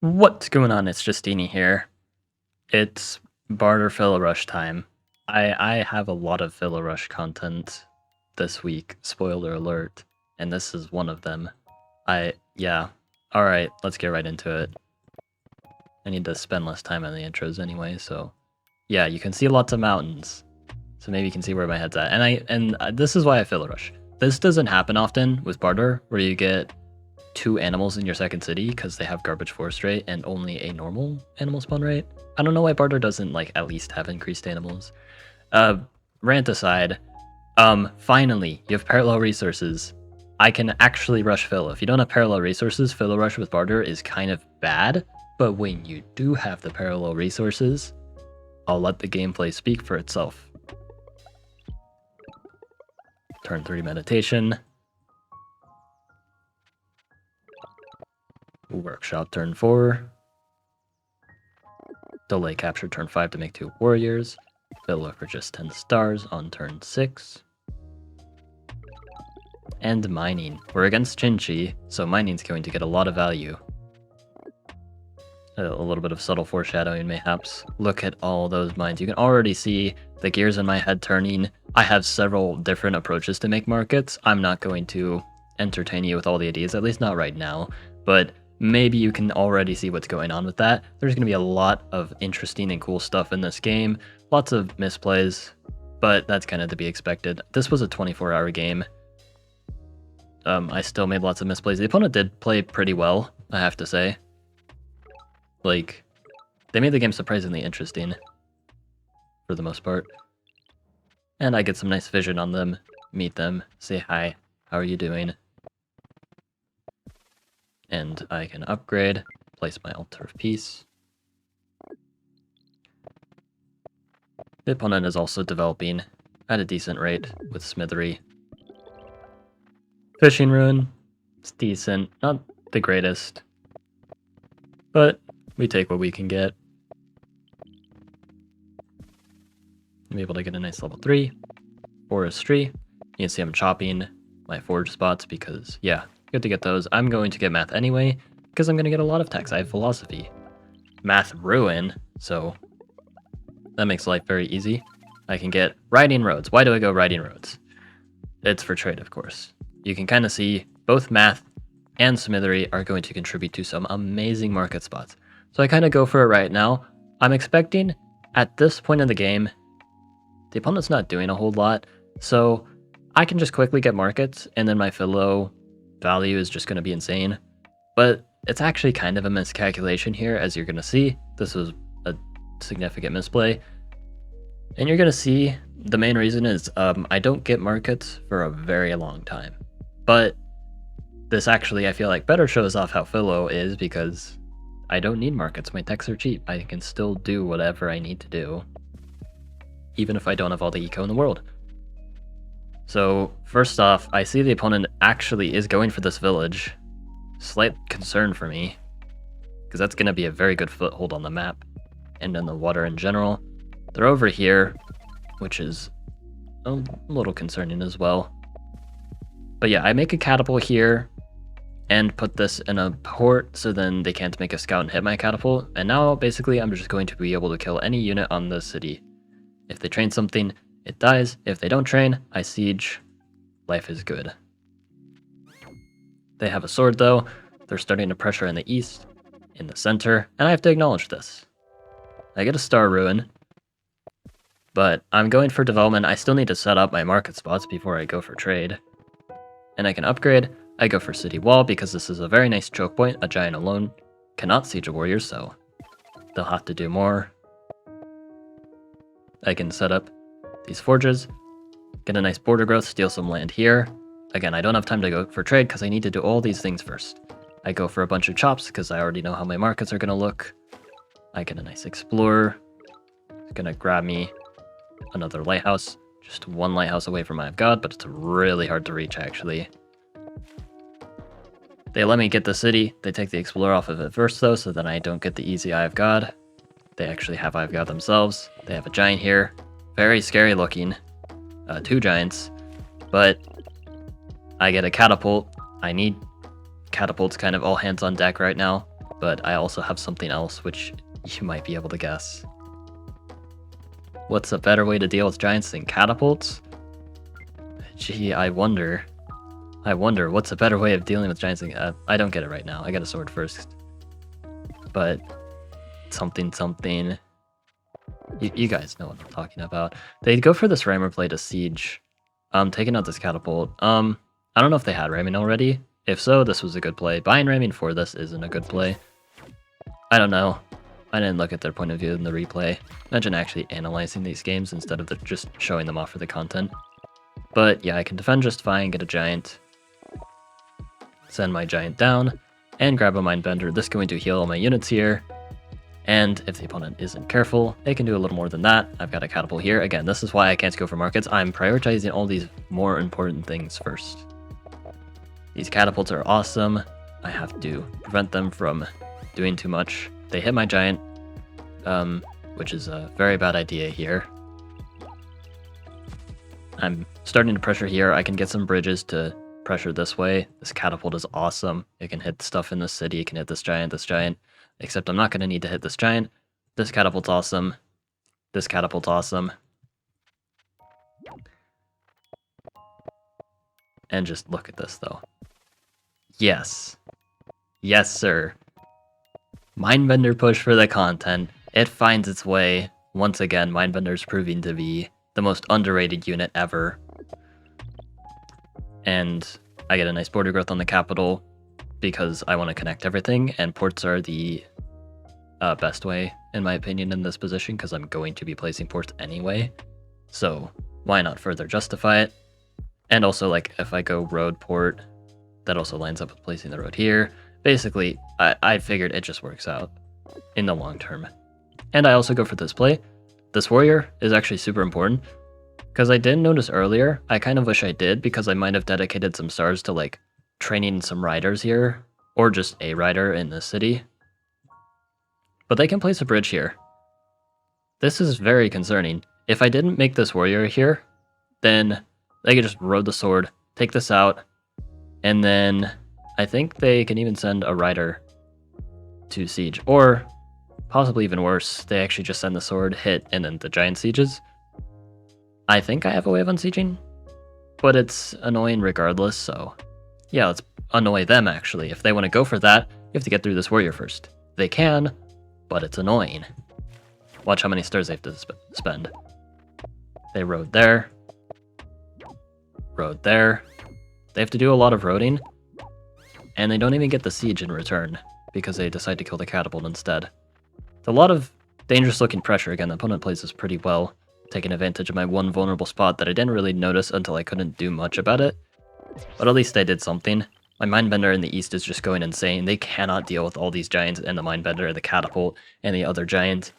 What's going on? It's Justeeni here. It's Bardur Philo Rush time. I have a lot of Philo Rush content this week, spoiler alert, and this is one of them. Yeah. Alright, let's get right into it. I need to spend less time on the intros anyway, so yeah, you can see lots of mountains. So maybe you can see where my head's at. And this is why I Philo Rush. This doesn't happen often with Bardur, where you get 2 animals in your second city because they have garbage forest rate and only a normal animal spawn rate. I don't know why Bardur doesn't like at least have increased animals. Rant aside, finally you have parallel resources. I can actually rush Philo. If you don't have parallel resources, Philo rush with Bardur is kind of bad, but when you do have the parallel resources, I'll let the gameplay speak for itself. Turn 3 meditation. Workshop turn 4. Delay capture turn 5 to make 2 warriors. Philo for just 10 stars on turn 6. And mining. We're against Chinchi, so mining's going to get a lot of value. A little bit of subtle foreshadowing mayhaps. Look at all those mines. You can already see the gears in my head turning. I have several different approaches to make markets. I'm not going to entertain you with all the ideas, at least not right now, but maybe you can already see what's going on with that. There's going to be a lot of interesting and cool stuff in this game. Lots of misplays, but that's kind of to be expected. This was a 24-hour game. I still made lots of misplays. The opponent did play pretty well, I have to say. Like, they made the game surprisingly interesting, for the most part. And I get some nice vision on them, meet them, say hi, how are you doing? And I can upgrade, place my altar of peace. The opponent is also developing at a decent rate with Smithery. Fishing Ruin, it's decent, not the greatest, but we take what we can get. I'm able to get a nice level 3, Forestry. You can see I'm chopping my forge spots because, yeah, good to get those. I'm going to get math anyway, because I'm going to get a lot of techs. I have philosophy. Math ruin, so that makes life very easy. I can get riding roads. Why do I go riding roads? It's for trade, of course. You can kind of see both math and Smithery are going to contribute to some amazing market spots. So I kind of go for it right now. I'm expecting, at this point in the game, the opponent's not doing a whole lot, so I can just quickly get markets, and then my Philo value is just going to be insane. But it's actually kind of a miscalculation here, as you're going to see. This was a significant misplay. And you're going to see the main reason is I don't get markets for a very long time. But this actually, I feel like, better shows off how Philo is, because I don't need markets. My techs are cheap. I can still do whatever I need to do, even if I don't have all the eco in the world. So first off, I see the opponent actually is going for this village. Slight concern for me, because that's going to be a very good foothold on the map and in the water in general. They're over here, which is a little concerning as well. But yeah, I make a catapult here and put this in a port so then they can't make a scout and hit my catapult. And now basically I'm just going to be able to kill any unit on the city. If they train something, it dies. If they don't train, I siege. Life is good. They have a sword though. They're starting to pressure in the east, in the center, and I have to acknowledge this. I get a star ruin, but I'm going for development. I still need to set up my market spots before I go for trade. And I can upgrade. I go for city wall because this is a very nice choke point. A giant alone cannot siege a warrior, so they'll have to do more. I can set up these forges, get a nice border growth, steal some land here. Again, I don't have time to go for trade because I need to do all these things first. I go for a bunch of chops because I already know how my markets are going to look. I get a nice explorer. It's going to grab me another lighthouse. Just one lighthouse away from Eye of God, but it's really hard to reach actually. They let me get the city. They take the explorer off of it first though, so then I don't get the easy Eye of God. They actually have Eye of God themselves. They have a giant here. Very scary looking. 2 giants. But I get a catapult. I need catapults kind of all hands on deck right now. but I also have something else which you might be able to guess. What's a better way to deal with giants than catapults? Gee, I wonder what's a better way of dealing with giants than... I don't get it right now. I got a sword first. But something. You guys know what I'm talking about. They'd go for this rammer play to siege. Taking out this catapult. I don't know if they had ramming already. If so, this was a good play. Buying ramming for this isn't a good play. I don't know. I didn't look at their point of view in the replay. Imagine actually analyzing these games instead of just showing them off for the content. But yeah, I can defend just fine, get a giant. Send my giant down, and grab a Mindbender. This is going to heal all my units here. And if the opponent isn't careful, they can do a little more than that. I've got a catapult here. Again, this is why I can't go for markets. I'm prioritizing all these more important things first. These catapults are awesome. I have to prevent them from doing too much. They hit my giant, which is a very bad idea here. I'm starting to pressure here. I can get some bridges to pressure this way. This catapult is awesome. It can hit stuff in the city. It can hit this giant, except I'm not going to need to hit this giant. This catapult's awesome. This catapult's awesome. And just look at this, though. Yes. Yes, sir. Mindbender push for the content. It finds its way. Once again, Mindbender's proving to be the most underrated unit ever. And I get a nice border growth on the capital because I want to connect everything, and ports are the best way, in my opinion, in this position, because I'm going to be placing ports anyway. So why not further justify it? And also, like, if I go road port, that also lines up with placing the road here. Basically, I figured it just works out in the long term. And I also go for this play. This warrior is actually super important, because I didn't notice earlier. I kind of wish I did, because I might have dedicated some stars to, like, training some riders here, or just a rider in the city. But they can place a bridge here. This is very concerning. If I didn't make this warrior here, then they could just road the sword, take this out, and then I think they can even send a rider to siege. Or possibly even worse, they actually just send the sword, hit, and then the giant sieges. I think I have a way of unsieging, but it's annoying regardless, so yeah, let's annoy them actually. If they want to go for that, you have to get through this warrior first. They can, but it's annoying. Watch how many stars they have to spend. They rode there. Rode there. They have to do a lot of roading, and they don't even get the siege in return because they decide to kill the catapult instead. It's a lot of dangerous looking pressure. Again, the opponent plays this pretty well, taking advantage of my one vulnerable spot that I didn't really notice until I couldn't do much about it. But at least I did something. My Mindbender in the east is just going insane. They cannot deal with all these giants and the Mindbender, the catapult, and the other giant,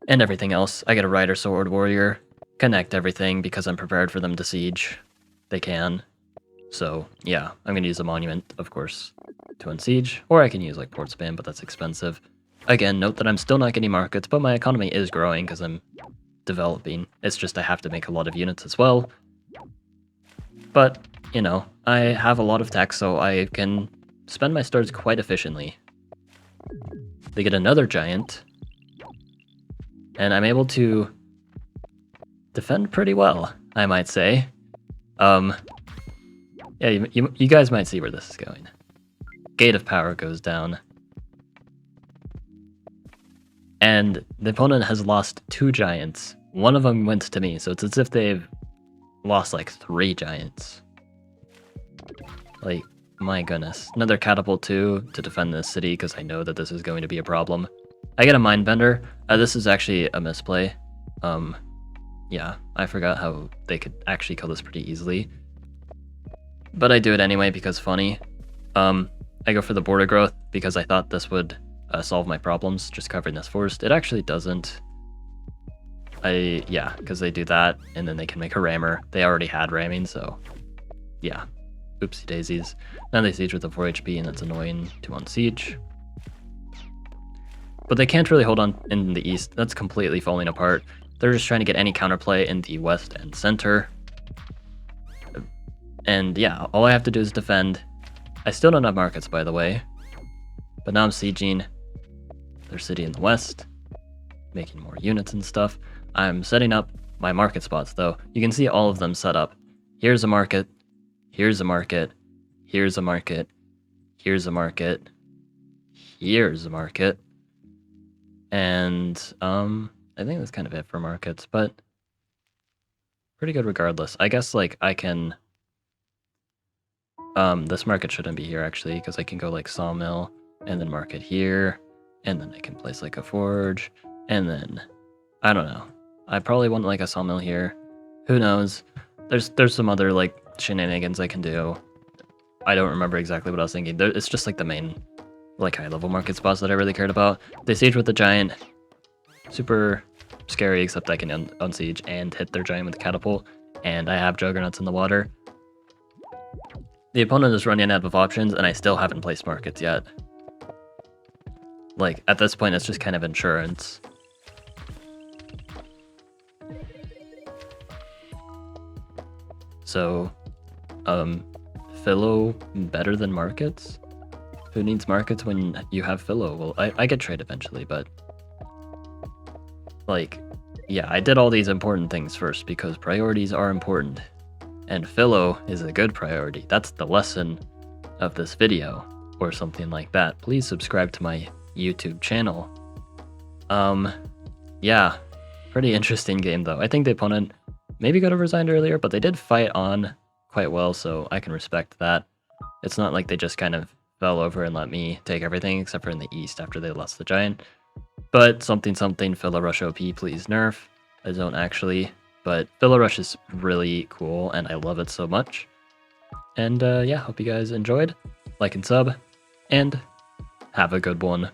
and everything else. I get a rider sword warrior, connect everything because I'm prepared for them to siege. They can. So yeah, I'm going to use a monument, of course, to unsiege, or I can use like port spam, but that's expensive. Again, note that I'm still not getting markets, but my economy is growing because I'm developing. It's just I have to make a lot of units as well. But, you know, I have a lot of tech, so I can spend my stars quite efficiently. They get another giant, and I'm able to defend pretty well, I might say. Yeah, you guys might see where this is going. Gate of Power goes down. And the opponent has lost 2 giants. One of them went to me, so it's as if they've lost like 3 giants. Like, my goodness. Another catapult too to defend this city because I know that this is going to be a problem. I get a Mindbender. This is actually a misplay. Yeah, I forgot how they could actually kill this pretty easily. But I do it anyway because funny. I go for the border growth because I thought this would solve my problems, just covering this forest. It actually doesn't. Yeah, because they do that, and then they can make a rammer. They already had ramming, so yeah. Oopsie daisies. Now they siege with the 4 HP, and that's annoying to unsiege. But they can't really hold on in the east. That's completely falling apart. They're just trying to get any counterplay in the west and center. And yeah, all I have to do is defend. I still don't have markets, by the way. But now I'm sieging their city in the west, making more units and stuff. I'm setting up my market spots, though. You can see all of them set up. Here's a market, here's a market, here's a market, here's a market, here's a market. And I think that's kind of it for markets, but pretty good regardless. I guess like I can this market shouldn't be here actually, because I can go like sawmill and then market here, and then I can place like a forge, and then I don't know. I probably want like a sawmill here. Who knows? There's some other like shenanigans I can do. I don't remember exactly what I was thinking. It's just like the main like high level market spots that I really cared about. They siege with the giant. Super scary, except I can unsiege and hit their giant with the catapult, and I have juggernauts in the water. The opponent is running out of options, and I still haven't placed markets yet. Like, at this point, it's just kind of insurance. So, Philo better than markets? Who needs markets when you have Philo? Well, I get trade eventually, but like, yeah, I did all these important things first because priorities are important. And Philo is a good priority. That's the lesson of this video, or something like that. Please subscribe to my YouTube channel. Yeah, pretty interesting game though. I think the opponent maybe could have resigned earlier, but they did fight on quite well, so I can respect that. It's not like they just kind of fell over and let me take everything, except for in the east after they lost the giant. But something, Philo Rush OP, please nerf. I don't actually, but Philo Rush is really cool, and I love it so much. And yeah, hope you guys enjoyed. Like and sub, and have a good one.